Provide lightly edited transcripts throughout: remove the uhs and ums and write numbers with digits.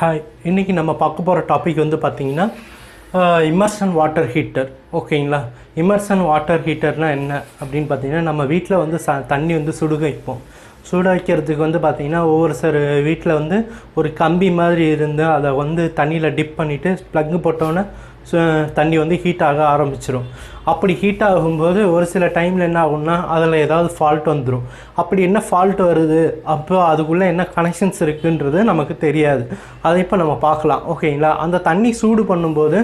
Hi, இன்றைக்கி நம்ம பார்க்க போகிற டாபிக் வந்து பார்த்திங்கன்னா இம்மர்ஷன் வாட்டர் ஹீட்டர். ஓகேங்களா? இம்மர்ஷன் வாட்டர் ஹீட்டர்னால் என்ன அப்படின்னு பார்த்தீங்கன்னா, நம்ம வீட்டில் வந்து தண்ணி வந்து சுட வைப்போம். சுட வைக்கிறதுக்கு வந்து பார்த்திங்கன்னா ஒவ்வொரு வீட்டில் வந்து ஒரு கம்பி மாதிரி இருந்து அதை வந்து தண்ணியில் டிப் பண்ணிவிட்டு ப்ளக்கு போட்டோன்னே தண்ணி வந்து ஹீட் ஆக ஆரம்பிச்சிடும். அப்படி ஹீட் ஆகும்போது ஒரு சில டைமில் என்ன ஆகும்னா அதில் ஏதாவது ஃபால்ட் வந்துடும். அப்படி என்ன ஃபால்ட் வருது, அப்போ அதுக்குள்ளே என்ன கனெக்ஷன்ஸ் இருக்குன்றது நமக்கு தெரியாது. அதை இப்போ நம்ம பார்க்கலாம். ஓகேங்களா? அந்த தண்ணி சூடு பண்ணும்போது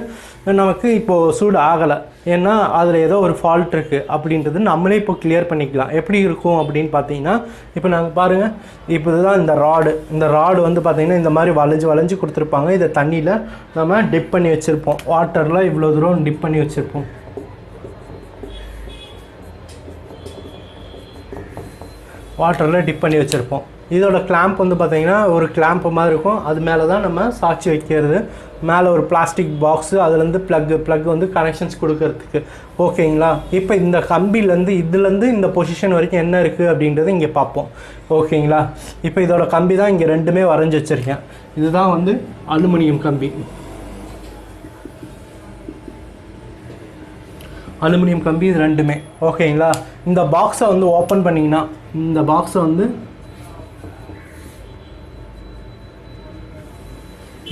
நமக்கு இப்போது சூடு ஆகலை, ஏன்னா அதில் ஏதோ ஒரு ஃபால்ட் இருக்குது அப்படின்றது நம்மளே இப்போ கிளியர் பண்ணிக்கலாம். எப்படி இருக்கும் அப்படின்னு பார்த்தீங்கன்னா, இப்போ நாங்கள் பாருங்கள், இப்போ இதுதான் இந்த ராடு வந்து பார்த்திங்கன்னா இந்த மாதிரி வளைஞ்சு கொடுத்துருப்பாங்க. இதை தண்ணியில் நம்ம டிப் பண்ணி வச்சுருப்போம். வாட்டரில் இவ்வளோ தூரம் டிப் பண்ணி வச்சுருப்போம். இதோட கிளாம்ப் வந்து பார்த்திங்கன்னா ஒரு கிளாம்ப் மாதிரி இருக்கும். அது மேலே தான் நம்ம சாட்சி வைக்கிறது. மேலே ஒரு பிளாஸ்டிக் பாக்ஸு, அதுலேருந்து ப்ளக் வந்து கனெக்ஷன்ஸ் கொடுக்கறதுக்கு. ஓகேங்களா? இப்போ இந்த கம்பிலேருந்து இதுலேருந்து இந்த பொசிஷன் வரைக்கும் என்ன இருக்குது அப்படின்றத இங்கே பார்ப்போம். ஓகேங்களா? இப்போ இதோட கம்பி தான் இங்கே ரெண்டுமே வரைஞ்சி வச்சுருக்கேன். இதுதான் வந்து அலுமினியம் கம்பி. இது ரெண்டுமே. ஓகேங்களா? இந்த பாக்ஸை வந்து ஓப்பன் பண்ணிங்கன்னா, இந்த பாக்ஸை வந்து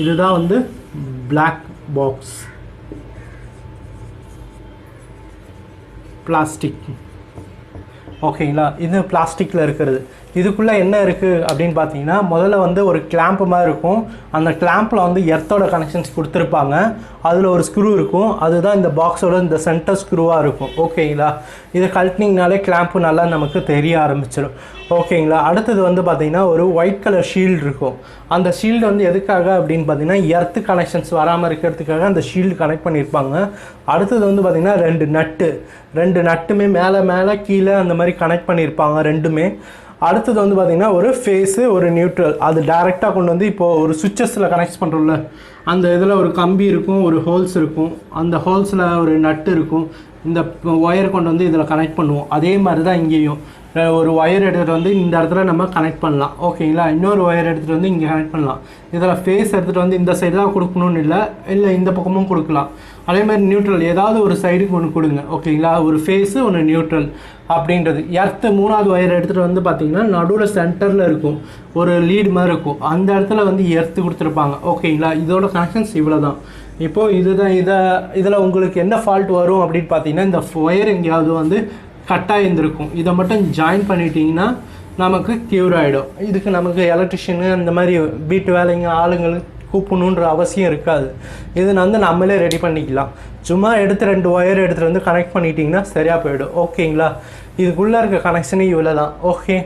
இதுதான் வந்து பிளாக் பாக்ஸ், பிளாஸ்டிக். ஓகேங்களா? இது பிளாஸ்டிக்கில் இருக்கிறது. இதுக்குள்ளே என்ன இருக்குது அப்படின்னு பார்த்தீங்கன்னா, முதல்ல வந்து ஒரு கிளாம்ப் மாதிரி இருக்கும். அந்த கிளாம்பில் வந்து எர்த்தோட கனெக்ஷன்ஸ் கொடுத்துருப்பாங்க. அதில் ஒரு ஸ்க்ரூ இருக்கும். அதுதான் இந்த பாக்ஸோட இந்த சென்டர் ஸ்க்ரூவாக இருக்கும். ஓகேங்களா? இதை கழட்டினீங்கனாலே கிளாம்ப்பு நல்லா நமக்கு தெரிய ஆரம்பிச்சிடும். ஓகேங்களா? அடுத்தது வந்து பார்த்திங்கன்னா ஒரு ஒயிட் கலர் ஷீல்டு இருக்கும். அந்த ஷீல்டு வந்து எதுக்காக அப்படின்னு பார்த்தீங்கன்னா, எர்த்து கனெக்ஷன்ஸ் வராமல் இருக்கிறதுக்காக அந்த ஷீல்டு கனெக்ட் பண்ணியிருப்பாங்க. அடுத்தது வந்து பார்த்திங்கன்னா ரெண்டு நட்டுமே மேலே கீழே அந்த மாதிரி கனெக்ட் பண்ணியிருப்பாங்க ரெண்டுமே. அடுத்தது வந்து பார்த்திங்கன்னா ஒரு ஃபேஸு, ஒரு நியூட்ரல். அது டைரெக்டாக கொண்டு வந்து இப்போது ஒரு சுவிட்சஸில் கனெக்ட் பண்ணுறோம்ல, அந்த இதில் ஒரு கம்பி இருக்கும், ஒரு ஹோல்ஸ் இருக்கும். அந்த ஹோல்ஸில் ஒரு நட்டு இருக்கும். இந்த ஒயர் கொண்டு வந்து இதில் கனெக்ட் பண்ணுவோம். அதே மாதிரி தான் இங்கேயும் ஒரு ஒயர் எடுத்துகிட்டு வந்து இந்த இடத்துல நம்ம கனெக்ட் பண்ணலாம். ஓகேங்களா? இன்னொரு ஒயர் எடுத்துகிட்டு வந்து இங்கே கனெக்ட் பண்ணலாம். இதில் ஃபேஸ் எடுத்துகிட்டு வந்து இந்த சைடு தான் கொடுக்கணும்னு இல்லை இந்த பக்கமும் கொடுக்கலாம். அதே மாதிரி நியூட்ரல் ஏதாவது ஒரு சைடுக்கு ஒன்று கொடுங்க. ஓகேங்களா? ஒரு ஃபேஸு, ஒன்று நியூட்ரல் அப்படின்றது. எர்த்து மூணாவது ஒயர் எடுத்துகிட்டு வந்து பார்த்திங்கன்னா நடுவில் சென்டரில் இருக்கும், ஒரு லீடு மாதிரி இருக்கும். அந்த இடத்துல வந்து எர்த்து கொடுத்துருப்பாங்க. ஓகேங்களா? இதோட கனெக்ஷன்ஸ் இவ்வளோ தான். இப்போது இதில் உங்களுக்கு என்ன ஃபால்ட் வரும் அப்படின்னு பார்த்தீங்கன்னா, இந்த ஒயர் எங்கேயாவது வந்து கட்டாக இருந்திருக்கும். இதை மட்டும் ஜாயின் பண்ணிட்டீங்கன்னா நமக்கு க்யூர் ஆகிடும். இதுக்கு நமக்கு எலக்ட்ரிஷியனு அந்த மாதிரி வீட்டு வேலைங்க ஆளுங்களுக்கு கூப்பிடணுன்ற அவசியம் இருக்காது. இது வந்து நம்மளே ரெடி பண்ணிக்கலாம். சும்மா எடுத்து 2 ஒயர் எடுத்துகிட்டு வந்து கனெக்ட் பண்ணிட்டீங்கன்னா சரியாக போயிடும். ஓகேங்களா? இதுக்குள்ளே இருக்க கனெக்ஷனே இவ்வளோ தான். ஓகே,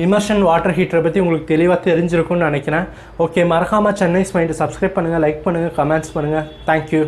இமர்ஷன் வாட்டர் ஹீட்டரை பற்றி உங்களுக்கு தெளிவாக தெரிஞ்சிருக்கும்னு நினைக்கிறேன். ஓகே, மறக்காமல் சென்னை ஸ்மைண்டை சப்ஸ்கிரைப் பண்ணுங்கள், லைக் பண்ணுங்கள், கமெண்ட்ஸ் பண்ணுங்கள். தேங்க்யூ.